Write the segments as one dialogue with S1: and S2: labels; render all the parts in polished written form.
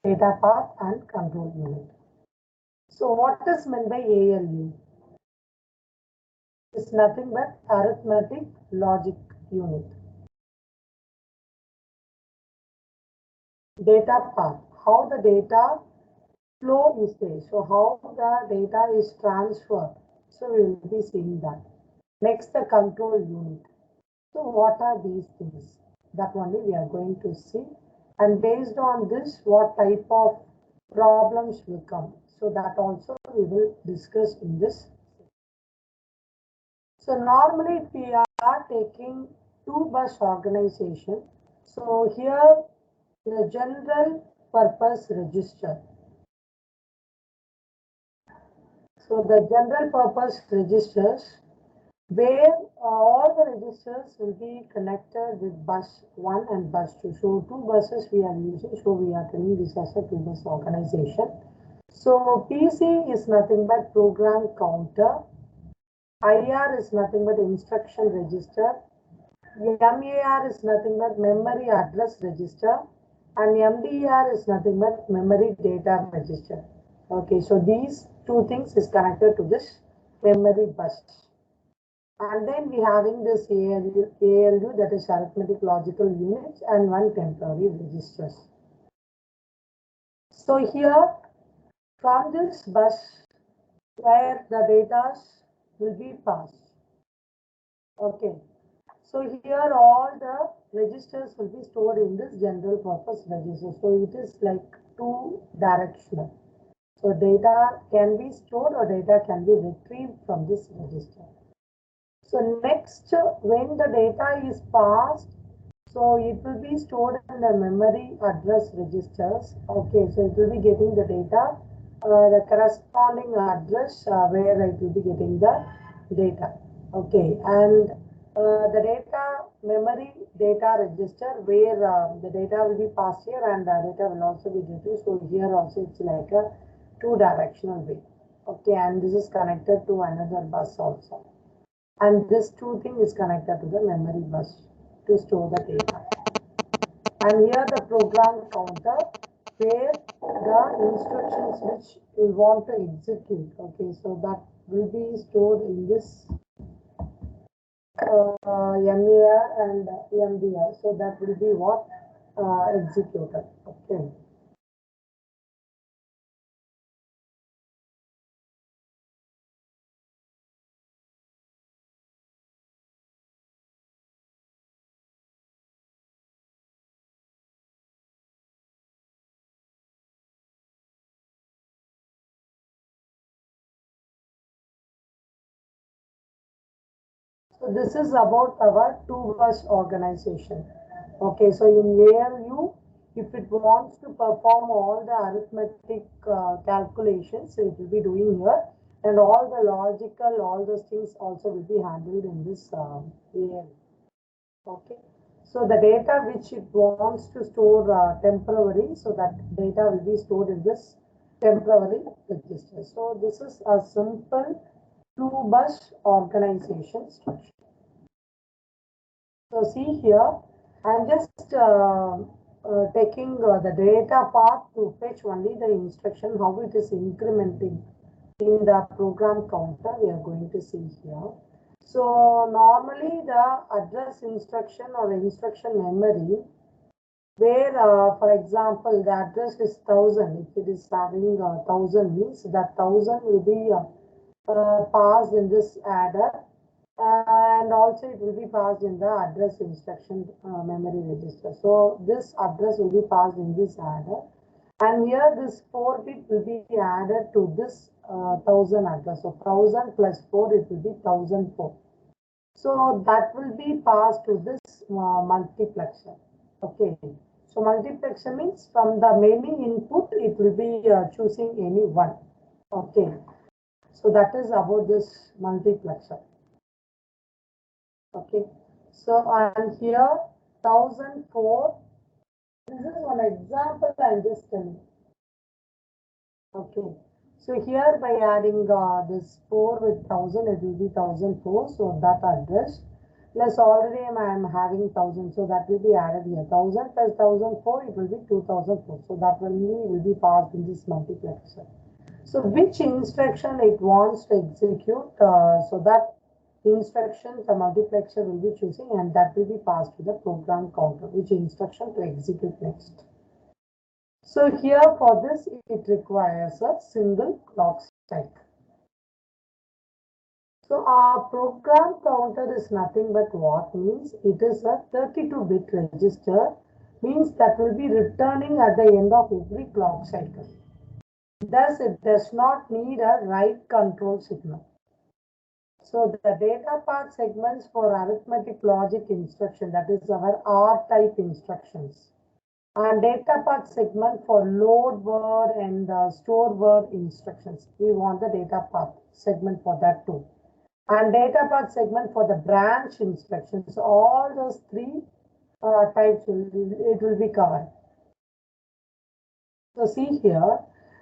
S1: data path and control unit. So what is meant by ALU? It's nothing but arithmetic logic unit. Data path, how the data flow is there. So how the data is transferred. So we will be seeing that. Next, the control unit. So what are these things? That only we are going to see. And based on this, what type of problems will come. So that also we will discuss in this. So normally if we are taking two bus organization, so here the general purpose register. So the general purpose registers where all the registers will be connected with bus 1 and bus 2. So two buses we are using, so we are telling this as a two bus organization. So PC is nothing but program counter, IR is nothing but instruction register, MAR is nothing but memory address register, and MDR is nothing but memory data register. Okay, so these two things is connected to this memory bus. And then we having this ALU, that is arithmetic logical units, and one temporary registers. So here from this bus where the data will be passed. Okay. So here all the registers will be stored in this general purpose register. So it is like two directional. So data can be stored or data can be retrieved from this register. So next, when the data is passed, so it will be stored in the memory address registers. Okay, so it will be getting the data, the corresponding address where it will be getting the data. Okay, and the data memory data register where the data will be passed here and the data will also be retrieved. So here also it's like a two directional way. Okay, and this is connected to another bus also. And this two thing is connected to the memory bus to store the data. And here the program counter where the instructions which we want to execute. Okay, so that will be stored in this MAR and MDR. So that will be what executed. Okay. So this is about our two bus organization. Okay, so in ALU, if it wants to perform all the arithmetic calculations, so it will be doing here, and all the logical, all those things also will be handled in this ALU. Okay, so the data which it wants to store temporary, so that data will be stored in this temporary register. So this is a simple two bus organization structure. So see here, I'm just taking the data path to fetch only the instruction, how it is incrementing in the program counter we are going to see here. So normally the address instruction or instruction memory where for example the address is 1000, if it is having 1000 means that 1000 will be passed in this adder, and also it will be passed in the address instruction memory register. So this address will be passed in this adder, and here this 4-bit will be added to this 1000 address. So 1000 plus 4, it will be 1004. So that will be passed to this multiplexer. Okay, so multiplexer means from the many input it will be choosing any one. Okay, so that is about this multiplexer. Okay, so and here 1004, this is one example I'm just telling. Okay, so here by adding this 4 with 1000, it will be 1004, so that address. plus already I am having 1000, so that will be added here. 1000 plus 1004, it will be 2004. So that will be passed in this multiplexer. So which instruction it wants to execute, so that instruction the multiplexer will be choosing, and that will be passed to the program counter, which instruction to execute next. So here for this it requires a single clock cycle. So our program counter is nothing but what means it is a 32-bit register, means that will be returning at the end of every clock cycle. Thus, it does not need a write control signal. So the data path segments for arithmetic logic instruction, that is our R type instructions, and data path segment for load word and store word instructions. We want the data path segment for that too. And data path segment for the branch instructions. All those three types it will be covered. So see here,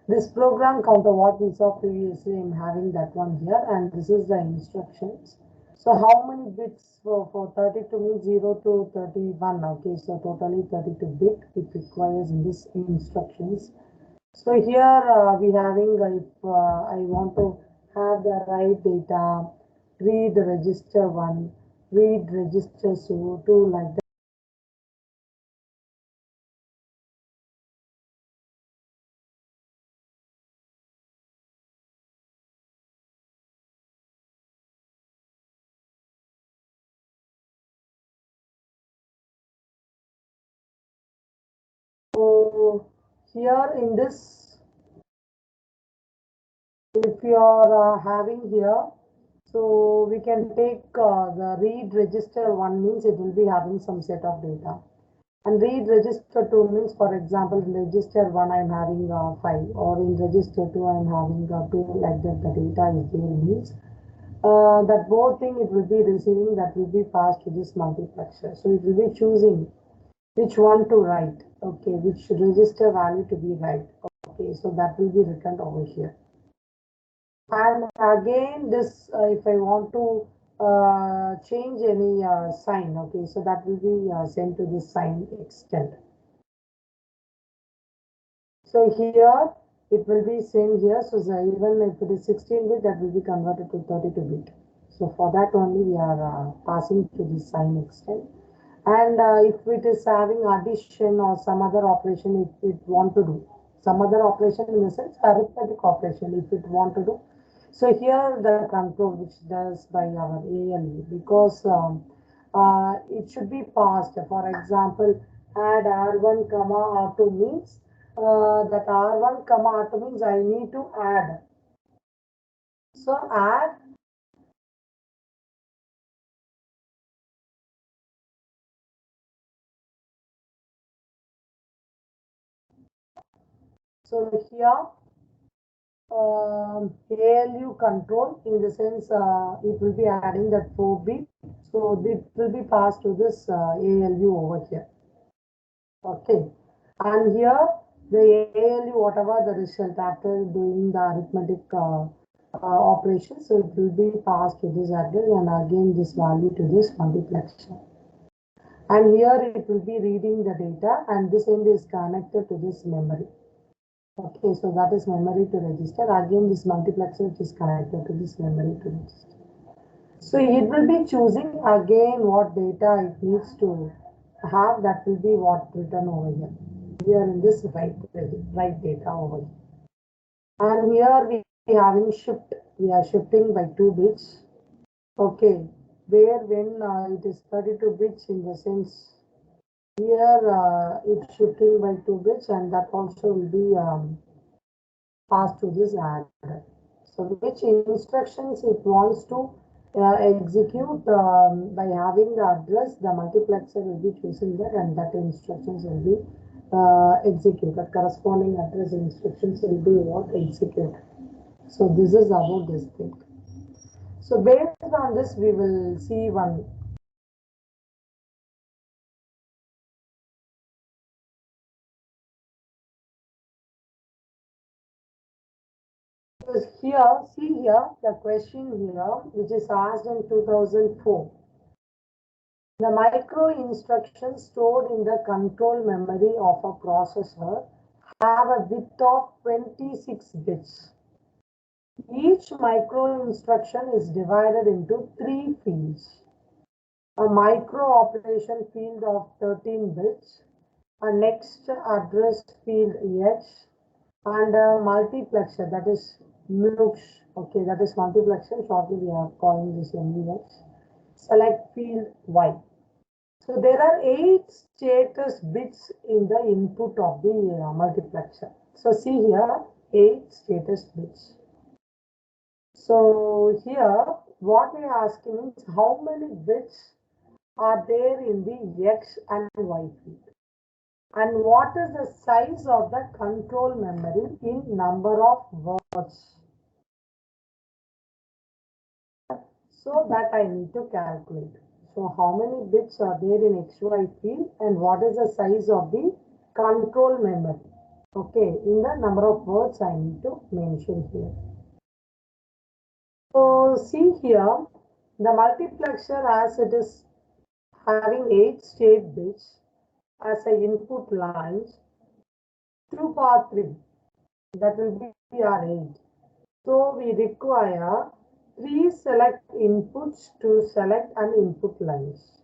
S1: this program counter what we saw previously, I'm having that one here, and this is the instructions. So how many bits for 32 means 0 to 31. Okay, so totally 32 bit it requires in this instructions. So here we having if I want to have the right data, read register 1, read register 2, like that. So here in this, if you are having here, so we can take the read register 1 means it will be having some set of data. And read register 2 means, for example, in register 1 I am having 5, or in register 2 I am having 2, like that the data is there means that both thing it will be receiving, that will be passed to this multiplexer. So it will be choosing which one to write, okay, which register value to be write, okay, so that will be written over here. And again this if I want to change any sign, okay, so that will be sent to this sign extent. So here it will be same here, so even if it is 16 bit, that will be converted to 32 bit. So for that only we are passing to this sign extent. And if it is having addition or some other operation, if it want to do some other operation, in the sense arithmetic operation, if it want to do. So here the control which does by our ALU, because it should be passed. For example, add R1 comma R2 means that R1 comma R2 means I need to add. So add. So here ALU control, in the sense it will be adding that 4 bit, so it will be passed to this ALU over here. Okay, and here the ALU, whatever the result after doing the arithmetic operation, so it will be passed to this address, and again this value to this multiplexer. And here it will be reading the data, and this end is connected to this memory. Okay, so that is memory to register. Again, this multiplexer which is connected to this memory to register. So it will be choosing again what data it needs to have. That will be what written over here. Here in this right data over here. And here we having shift. We are shifting by 2 bits. Okay, where when it is 32 bits, in the sense here it's shifting by 2 bits, and that also will be passed to this adder. So which instructions it wants to execute by having the address, the multiplexer will be choosing that, and that instructions will be executed. Corresponding address instructions will be what executed. So this is about this thing. So based on this, we will see one. Here, see here, the question here, which is asked in 2004. The micro instructions stored in the control memory of a processor have a width of 26 bits. Each micro instruction is divided into 3 fields. A micro operation field of 13 bits, a next address field X, and a multiplexer, that is MUX. Okay, that is multiplexer. Shortly we are calling this MUX. Select field Y. So there are 8 status bits in the input of the multiplexer. So see here, 8 status bits. So here, what we are asking is how many bits are there in the X and Y field, and what is the size of the control memory in number of words. So that I need to calculate. So how many bits are there in XY field and what is the size of the control memory? Okay, in the number of words I need to mention here. So see here, the multiplexer as it is having 8 state bits as a input lines, 2 power 3, that will be our 8. So we require 3 select inputs to select an input lines.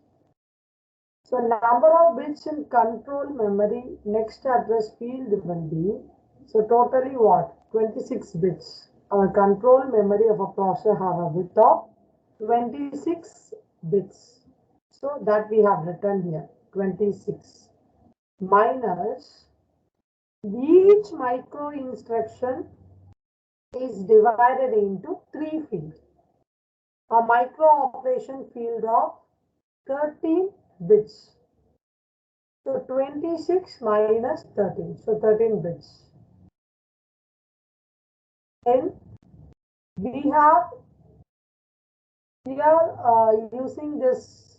S1: So number of bits in control memory next address field will be, so totally what? 26 bits. Our control memory of a processor have a width of 26 bits. So that we have written here, 26 minus each micro instruction is divided into 3 fields. A micro operation field of 13 bits. So 26 minus 13, so 13 bits. Then we have here using this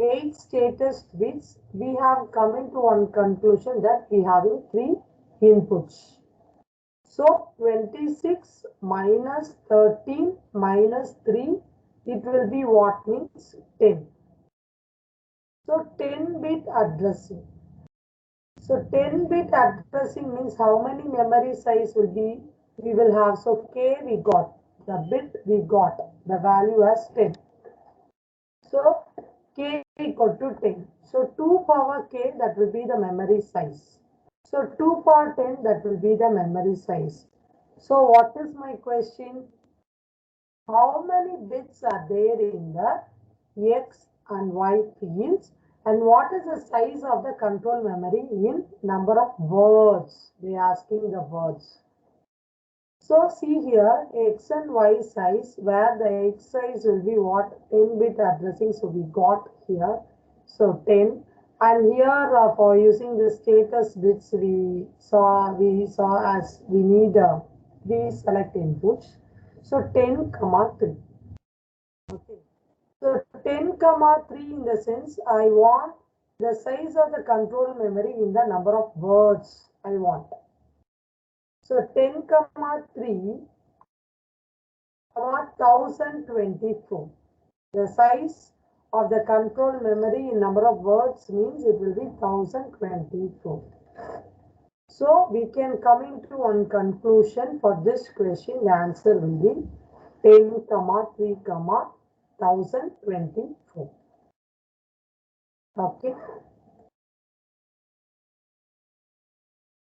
S1: 8 status bits, we have come into one conclusion that we having 3 inputs. So 26 minus 13 minus 3, it will be what means 10. So 10-bit addressing. So 10-bit addressing means how many memory size will be we will have. So K we got, the bit we got, the value as 10. So K equal to 10. So 2 power K, that will be the memory size. So 2 power 10, that will be the memory size. So what is my question? How many bits are there in the X and Y fields? And what is the size of the control memory in number of words? They are asking the words. So see here, X and Y size, where the X size will be what? 10-bit addressing. So we got here. So 10. And here for using the status bits, we saw as we need we select inputs. So 10 comma 3. Okay. So 10 comma 3 in the sense I want the size of the control memory in the number of words I want. So 10 comma 3 comma 1024. The size of the control memory in number of words means it will be 1024. So we can come into one conclusion for this question. The answer will be 10 comma 3 comma 1024. Okay.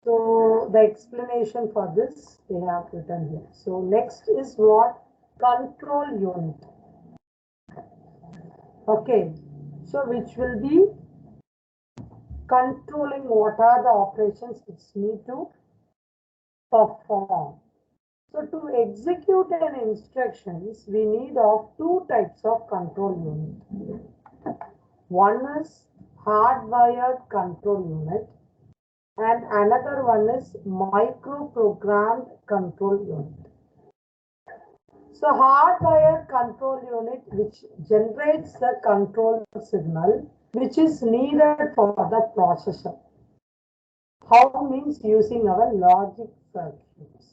S1: So the explanation for this they have written here. So next is what? Control unit. Okay. So which will be controlling what are the operations which need to perform. So to execute an instructions, we need of 2 types of control unit. One is hardwired control unit and another one is microprogrammed control unit. So hardwired control unit which generates the control signal which is needed for the processor. How means using our logic circuits.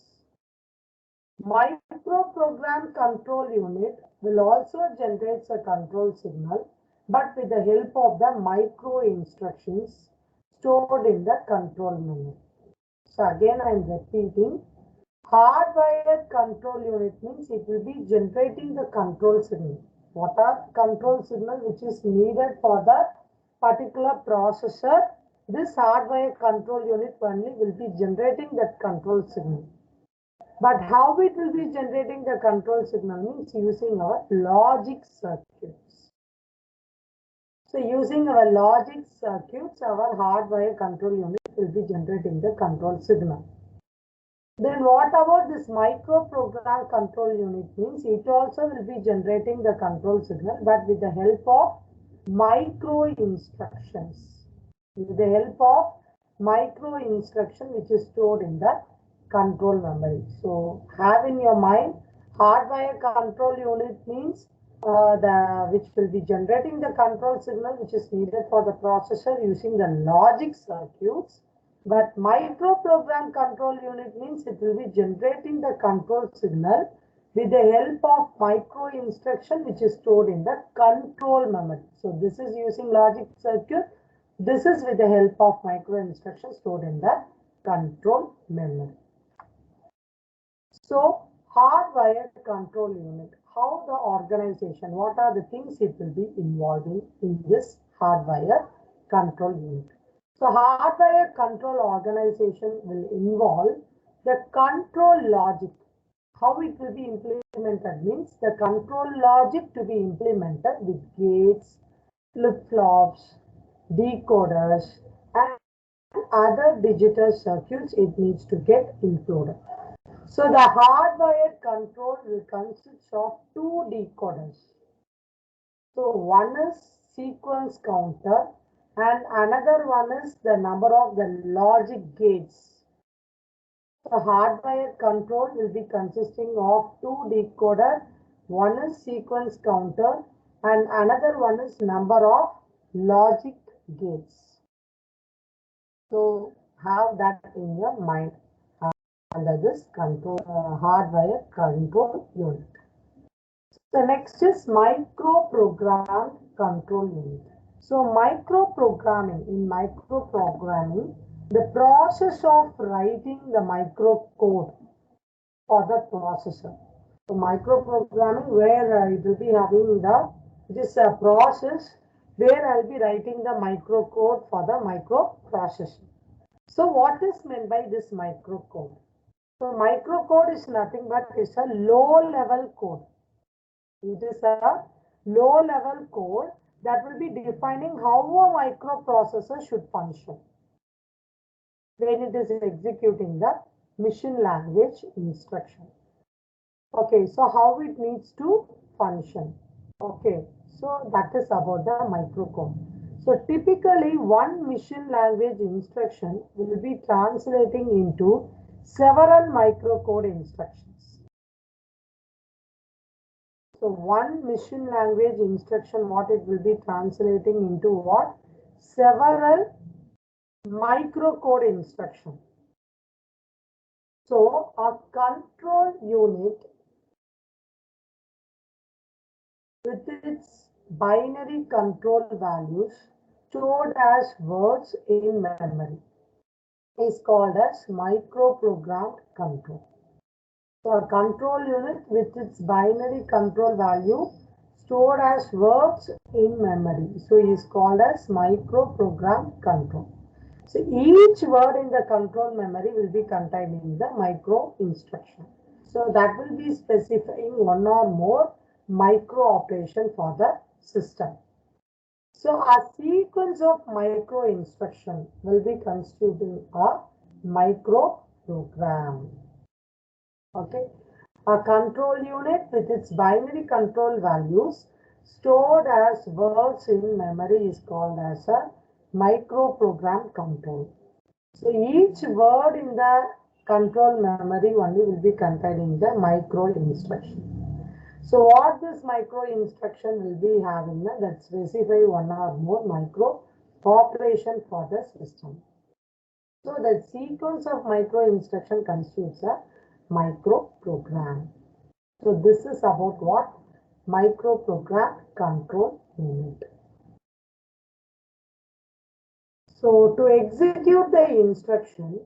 S1: Microprogram control unit will also generate a control signal but with the help of the micro instructions stored in the control memory. So again I am repeating, hardwired control unit means it will be generating the control signal. What are control signal which is needed for the particular processor? This hardwired control unit only will be generating that control signal. But how it will be generating the control signal means using our logic circuits. So using our logic circuits, our hardware control unit will be generating the control signal. Then what about this microprogram control unit means it also will be generating the control signal, but with the help of micro instructions. With the help of micro instruction which is stored in the control memory. So have in your mind, hardware control unit means which will be generating the control signal which is needed for the processor using the logic circuits. But microprogram control unit means it will be generating the control signal with the help of micro instruction which is stored in the control memory. So this is using logic circuit. This is with the help of micro instruction stored in the control memory. So hardwired control unit, how the organization, what are the things it will be involving in this hardwired control unit. So hardware control organization will involve the control logic. How it will be implemented means the control logic to be implemented with gates, flip-flops, decoders and other digital circuits it needs to get included. So the hardwired control will consist of two decoders. So one is sequence counter and another one is the number of the logic gates. The hardware control will be consisting of two decoders. One is sequence counter and another one is number of logic gates. So have that in your mind under this control hardware control unit. The next is microprogrammed control unit. So microprogramming, in microprogramming, the process of writing the microcode for the processor. So microprogramming where it will be having this process where I will be writing the microcode for the microprocessor. So what is meant by this microcode? So microcode is nothing but it's a low level code. It is a low level code that will be defining how a microprocessor should function when it is executing the machine language instruction. Okay, so how it needs to function. Okay, so that is about the microcode. So typically one machine language instruction will be translating into several microcode instructions. So one machine language instruction, what it will be translating into what? Several microcode instruction. So a control unit with its binary control values stored as words in memory is called as microprogrammed control. So a control unit with its binary control value stored as words in memory. So it is called as microprogrammed control. So each word in the control memory will be contained in the micro instruction. So that will be specifying one or more micro operation for the system. So a sequence of micro instruction will be constituting a micro program. Okay, a control unit with its binary control values stored as words in memory is called as a microprogram control. So each word in the control memory only will be containing the micro instruction. So what this micro instruction will be having that specify one or more micro operation for the system. So the sequence of micro instruction constitutes a microprogram. So this is about what? Microprogram control unit. So to execute the instruction,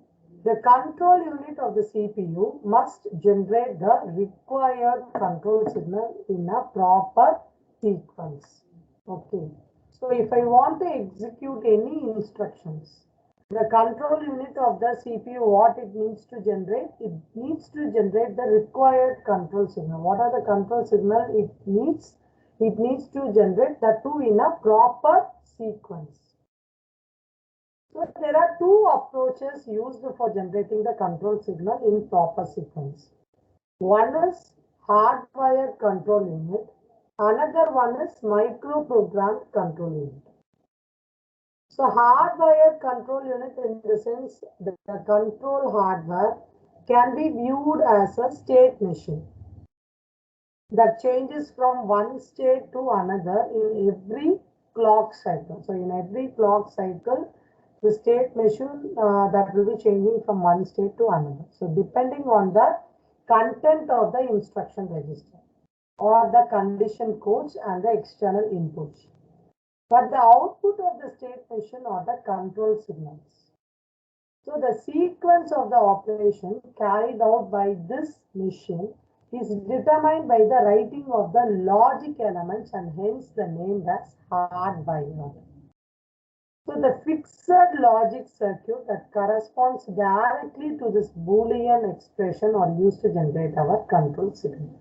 S1: the control unit of the CPU must generate the required control signal in a proper sequence. Okay. So if I want to execute any instructions, the control unit of the CPU, what it needs to generate? It needs to generate the required control signal. What are the control signal it needs? It needs to generate the two in a proper sequence. So there are two approaches used for generating the control signal in proper sequence. One is hardwired control unit. Another one is microprogrammed control unit. So hardwired control unit, in the sense the control hardware can be viewed as a state machine that changes from one state to another in every clock cycle. So in every clock cycle, the state machine that will be changing from one state to another. So depending on the content of the instruction register or the condition codes and the external inputs. But the output of the state machine are the control signals. So the sequence of the operation carried out by this machine is determined by the writing of the logic elements and hence the name as hardwired. So the fixed logic circuit that corresponds directly to this Boolean expression are used to generate our control signal.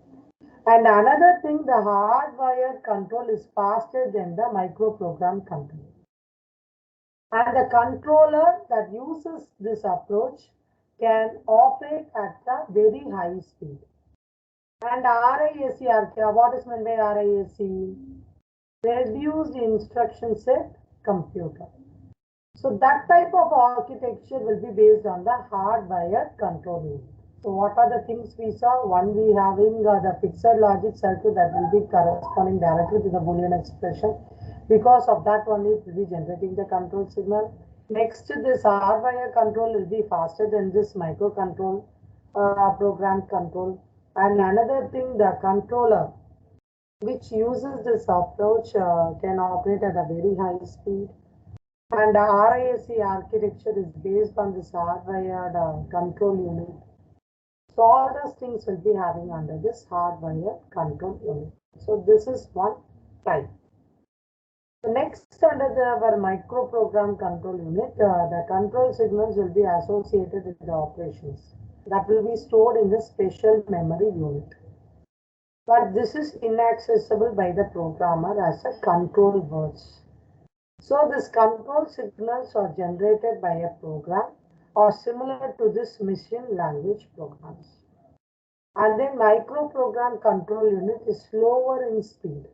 S1: And another thing, the hardwired control is faster than the microprogram control. And the controller that uses this approach can operate at a very high speed. And RISC, what is meant by RISC? Reduced instruction set computer. So that type of architecture will be based on the hardwired control unit. So what are the things we saw? One, we having the fixed logic circuit that will be corresponding directly to the Boolean expression. Because of that only it will be generating the control signal. Next, this hardwire control will be faster than this microcontrol program control. And another thing, the controller which uses this approach can operate at a very high speed. And the RISC architecture is based on this hardwired control unit. So all those things will be having under this hardwired control unit. So this is one type. The next, under our microprogram control unit, the control signals will be associated with the operations that will be stored in the special memory unit. But this is inaccessible by the programmer as a control words. So these control signals are generated by a program or similar to this machine language programs. And then microprogram control unit is slower in speed.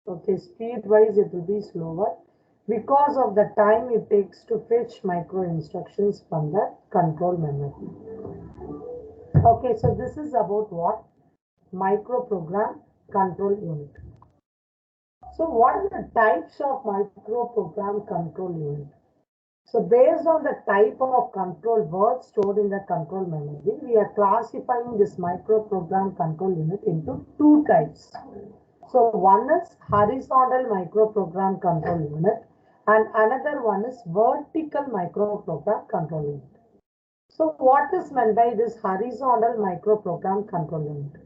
S1: Okay, speed wise it will be slower because of the time it takes to fetch micro instructions from the control memory. Okay, so this is about what? Microprogram control unit. So what are the types of microprogram control unit? So based on the type of control words stored in the control memory, we are classifying this microprogram control unit into two types. So one is horizontal microprogram control unit and another one is vertical microprogram control unit. So what is meant by this horizontal microprogram control unit?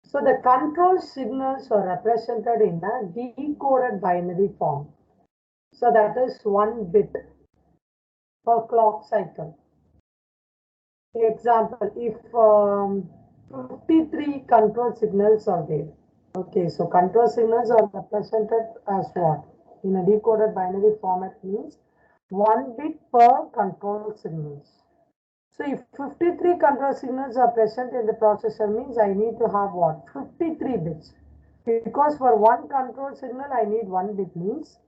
S1: So the control signals are represented in a decoded binary form. So that is 1 bit per clock cycle. Example, if 53 control signals are there. Okay, so control signals are represented as what? In a decoded binary format means 1 bit per control signals. So if 53 control signals are present in the processor means I need to have what? 53 bits. Because for one control signal I need 1 bit means